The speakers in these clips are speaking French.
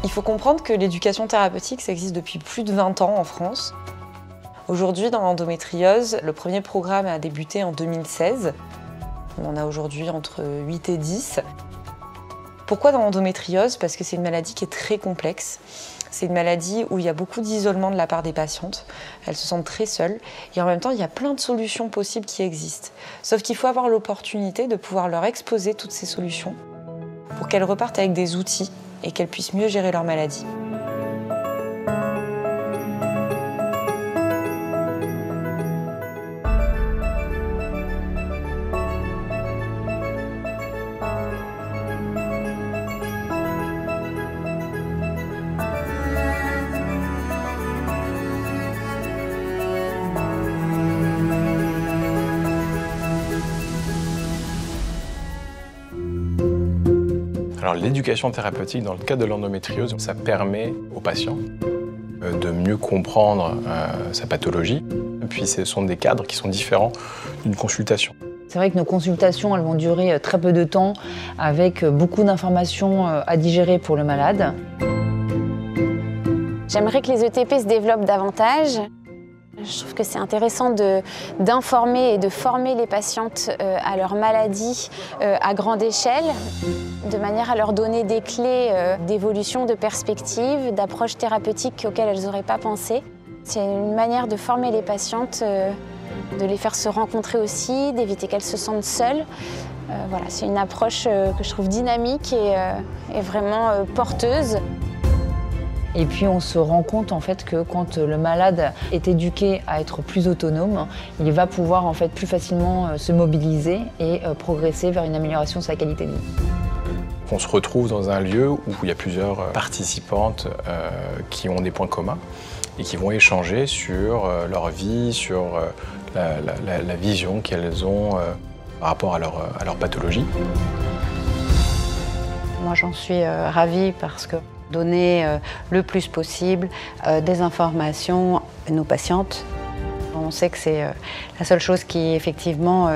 Il faut comprendre que l'éducation thérapeutique, ça existe depuis plus de 20 ans en France. Aujourd'hui, dans l'endométriose, le premier programme a débuté en 2016. On en a aujourd'hui entre 8 et 10. Pourquoi dans l'endométriose? Parce que c'est une maladie qui est très complexe. C'est une maladie où il y a beaucoup d'isolement de la part des patientes. Elles se sentent très seules. Et en même temps, il y a plein de solutions possibles qui existent. Sauf qu'il faut avoir l'opportunité de pouvoir leur exposer toutes ces solutions pour qu'elles repartent avec des outils et qu'elles puissent mieux gérer leur maladie. Alors l'éducation thérapeutique dans le cadre de l'endométriose, ça permet aux patients de mieux comprendre sa pathologie. Et puis ce sont des cadres qui sont différents d'une consultation. C'est vrai que nos consultations, elles vont durer très peu de temps avec beaucoup d'informations à digérer pour le malade. J'aimerais que les ETP se développent davantage. Je trouve que c'est intéressant d'informer et de former les patientes à leur maladie à grande échelle, de manière à leur donner des clés d'évolution, de perspective, d'approches thérapeutiques auxquelles elles n'auraient pas pensé. C'est une manière de former les patientes, de les faire se rencontrer aussi, d'éviter qu'elles se sentent seules. Voilà, c'est une approche que je trouve dynamique et vraiment porteuse. Et puis on se rend compte en fait que quand le malade est éduqué à être plus autonome, il va pouvoir en fait plus facilement se mobiliser et progresser vers une amélioration de sa qualité de vie. On se retrouve dans un lieu où il y a plusieurs participantes qui ont des points communs et qui vont échanger sur leur vie, sur la vision qu'elles ont par rapport à leur pathologie. Moi j'en suis ravie parce que donner le plus possible des informations à nos patientes. On sait que c'est la seule chose qui effectivement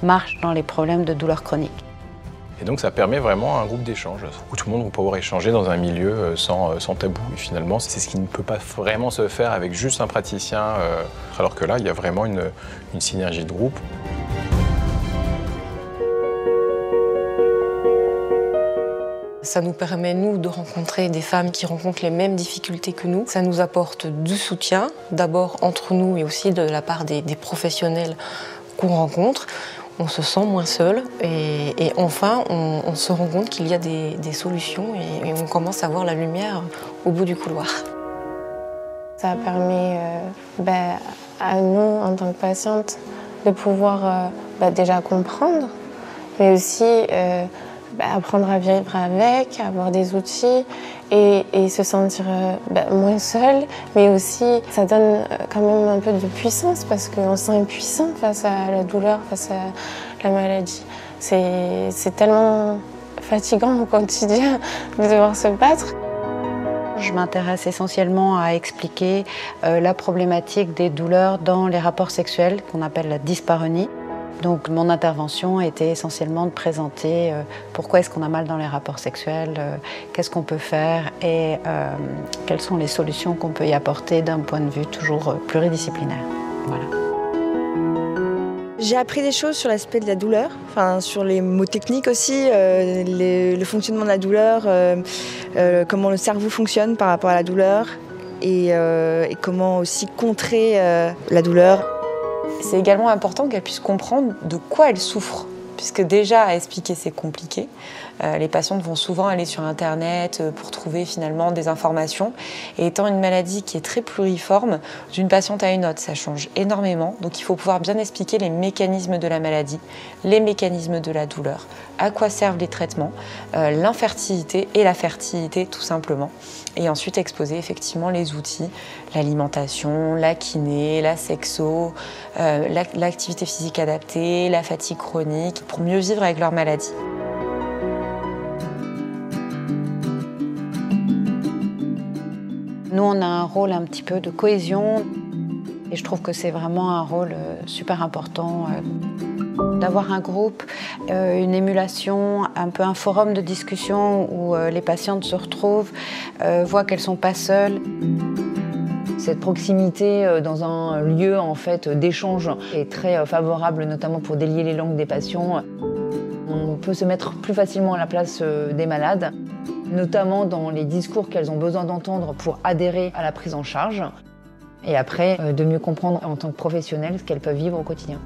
marche dans les problèmes de douleurs chroniques. Et donc ça permet vraiment un groupe d'échange où tout le monde va pouvoir échanger dans un milieu sans tabou. Et finalement, c'est ce qui ne peut pas vraiment se faire avec juste un praticien, alors que là, il y a vraiment une synergie de groupe. Ça nous permet, nous, de rencontrer des femmes qui rencontrent les mêmes difficultés que nous. Ça nous apporte du soutien, d'abord entre nous, mais aussi de la part des professionnels qu'on rencontre. On se sent moins seul et enfin, on se rend compte qu'il y a des solutions et on commence à voir la lumière au bout du couloir. Ça permet à nous, en tant que patientes, de pouvoir déjà comprendre, mais aussi apprendre à vivre avec, avoir des outils et se sentir moins seul, mais aussi ça donne quand même un peu de puissance parce qu'on se sent impuissant face à la douleur, face à la maladie. C'est tellement fatigant au quotidien de devoir se battre. Je m'intéresse essentiellement à expliquer la problématique des douleurs dans les rapports sexuels qu'on appelle la dyspareunie. Donc mon intervention était essentiellement de présenter pourquoi est-ce qu'on a mal dans les rapports sexuels, qu'est-ce qu'on peut faire et quelles sont les solutions qu'on peut y apporter d'un point de vue toujours pluridisciplinaire. Voilà. J'ai appris des choses sur l'aspect de la douleur, sur les mots techniques aussi, le fonctionnement de la douleur, comment le cerveau fonctionne par rapport à la douleur et comment aussi contrer la douleur. C'est également important qu'elles puissent comprendre de quoi elles souffrent, puisque déjà à expliquer c'est compliqué. Les patientes vont souvent aller sur Internet pour trouver finalement des informations. Et étant une maladie qui est très pluriforme, d'une patiente à une autre, ça change énormément. Donc il faut pouvoir bien expliquer les mécanismes de la maladie, les mécanismes de la douleur, à quoi servent les traitements, l'infertilité et la fertilité tout simplement. Et ensuite exposer effectivement les outils, l'alimentation, la kiné, la sexo, l'activité physique adaptée, la fatigue chronique, pour mieux vivre avec leur maladie. Nous, on a un rôle un petit peu de cohésion et je trouve que c'est vraiment un rôle super important. D'avoir un groupe, une émulation, un peu un forum de discussion où les patientes se retrouvent, voient qu'elles ne sont pas seules. Cette proximité dans un lieu en fait, d'échange est très favorable, notamment pour délier les langues des patients. On peut se mettre plus facilement à la place des malades, notamment dans les discours qu'elles ont besoin d'entendre pour adhérer à la prise en charge. Et après, de mieux comprendre en tant que professionnels ce qu'elles peuvent vivre au quotidien.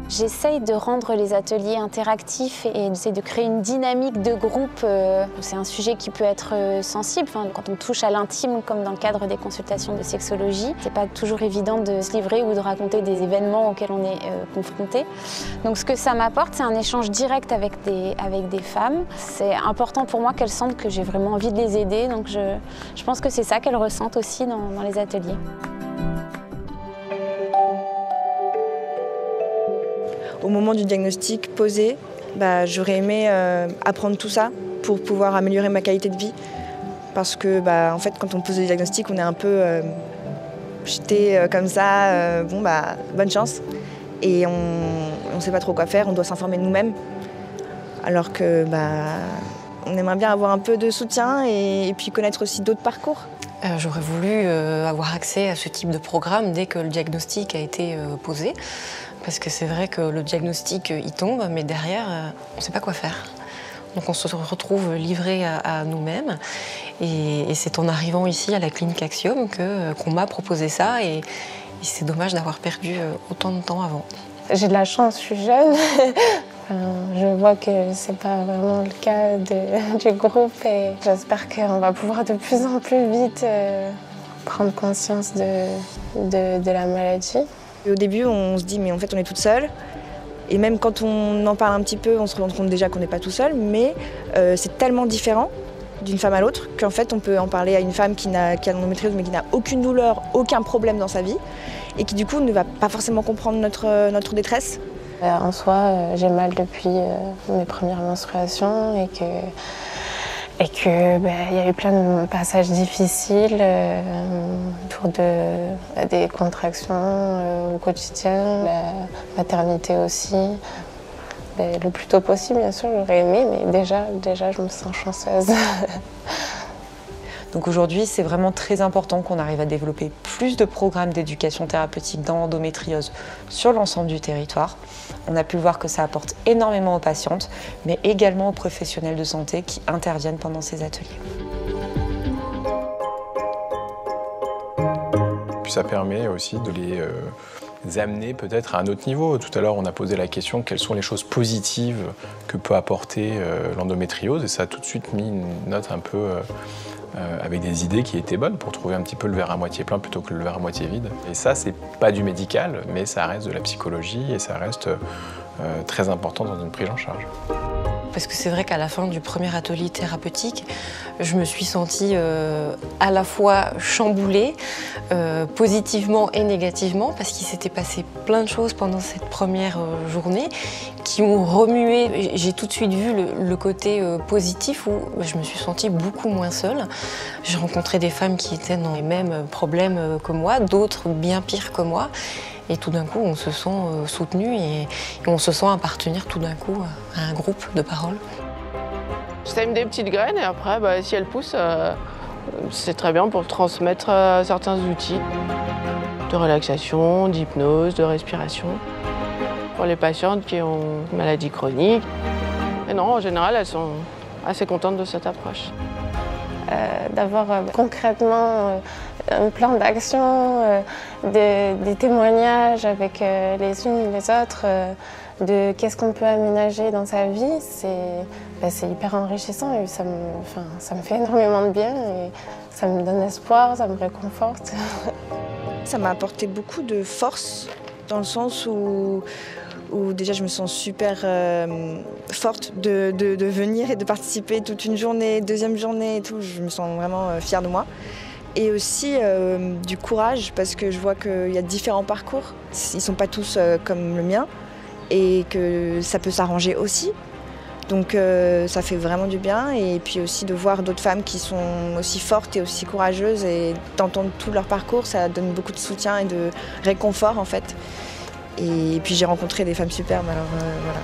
J'essaye de rendre les ateliers interactifs et j'essaie de créer une dynamique de groupe. C'est un sujet qui peut être sensible. Enfin, quand on touche à l'intime, comme dans le cadre des consultations de sexologie, c'est pas toujours évident de se livrer ou de raconter des événements auxquels on est confronté. Donc ce que ça m'apporte, c'est un échange direct avec des femmes. C'est important pour moi qu'elles sentent que j'ai vraiment envie de les aider. Donc je pense que c'est ça qu'elles ressentent aussi dans les ateliers. Au moment du diagnostic posé, j'aurais aimé apprendre tout ça pour pouvoir améliorer ma qualité de vie. Parce que en fait, quand on pose le diagnostic, on est un peu jeté comme ça, bonne chance. Et on ne sait pas trop quoi faire, on doit s'informer nous-mêmes. Alors que on aimerait bien avoir un peu de soutien et puis connaître aussi d'autres parcours. J'aurais voulu avoir accès à ce type de programme dès que le diagnostic a été posé. Parce que c'est vrai que le diagnostic, il tombe, mais derrière, on ne sait pas quoi faire. Donc on se retrouve livré à nous-mêmes. Et c'est en arrivant ici à la clinique Axiom qu'on m'a proposé ça. Et c'est dommage d'avoir perdu autant de temps avant. J'ai de la chance, je suis jeune. Je vois que c'est pas vraiment le cas du groupe. Et j'espère qu'on va pouvoir de plus en plus vite prendre conscience de la maladie. Et au début, on se dit, mais en fait, on est toute seule. Et même quand on en parle un petit peu, on se rend compte déjà qu'on n'est pas tout seul. Mais c'est tellement différent d'une femme à l'autre qu'en fait, on peut en parler à une femme qui a l'endométriose, mais qui n'a aucune douleur, aucun problème dans sa vie. Et qui, du coup, ne va pas forcément comprendre notre détresse. En soi, j'ai mal depuis mes premières menstruations et qu'il y a eu plein de passages difficiles autour des contractions au quotidien, la maternité aussi. Le plus tôt possible, bien sûr, j'aurais aimé, mais déjà, je me sens chanceuse. Donc aujourd'hui, c'est vraiment très important qu'on arrive à développer plus de programmes d'éducation thérapeutique dans l'endométriose sur l'ensemble du territoire. On a pu voir que ça apporte énormément aux patientes, mais également aux professionnels de santé qui interviennent pendant ces ateliers. Puis ça permet aussi de les amener peut-être à un autre niveau. Tout à l'heure, on a posé la question quelles sont les choses positives que peut apporter l'endométriose, et ça a tout de suite mis une note un peu avec des idées qui étaient bonnes pour trouver un petit peu le verre à moitié plein plutôt que le verre à moitié vide. Et ça, c'est pas du médical, mais ça reste de la psychologie et ça reste très important dans une prise en charge. Parce que c'est vrai qu'à la fin du premier atelier thérapeutique, je me suis sentie à la fois chamboulée, positivement et négativement, parce qu'il s'était passé plein de choses pendant cette première journée qui ont remué. J'ai tout de suite vu le côté positif où je me suis sentie beaucoup moins seule. J'ai rencontré des femmes qui étaient dans les mêmes problèmes que moi, d'autres bien pires que moi. Et tout d'un coup, on se sent soutenu et on se sent appartenir tout d'un coup à un groupe de parole. Je sème des petites graines et après, si elles poussent, c'est très bien pour transmettre certains outils de relaxation, d'hypnose, de respiration. Pour les patientes qui ont une maladie chronique. Et non, en général, elles sont assez contentes de cette approche. D'avoir concrètement un plan d'action, des témoignages avec les unes et les autres, de qu'est-ce qu'on peut aménager dans sa vie, c'est hyper enrichissant et ça me fait énormément de bien et ça me donne espoir, ça me réconforte. Ça m'a apporté beaucoup de force dans le sens où déjà je me sens super forte de venir et de participer toute une journée, deuxième journée et tout. Je me sens vraiment fière de moi. Et aussi du courage parce que je vois qu'il y a différents parcours. Ils ne sont pas tous comme le mien et que ça peut s'arranger aussi. Donc ça fait vraiment du bien et puis aussi de voir d'autres femmes qui sont aussi fortes et aussi courageuses et d'entendre tout leur parcours, ça donne beaucoup de soutien et de réconfort en fait. Et puis j'ai rencontré des femmes superbes, alors voilà.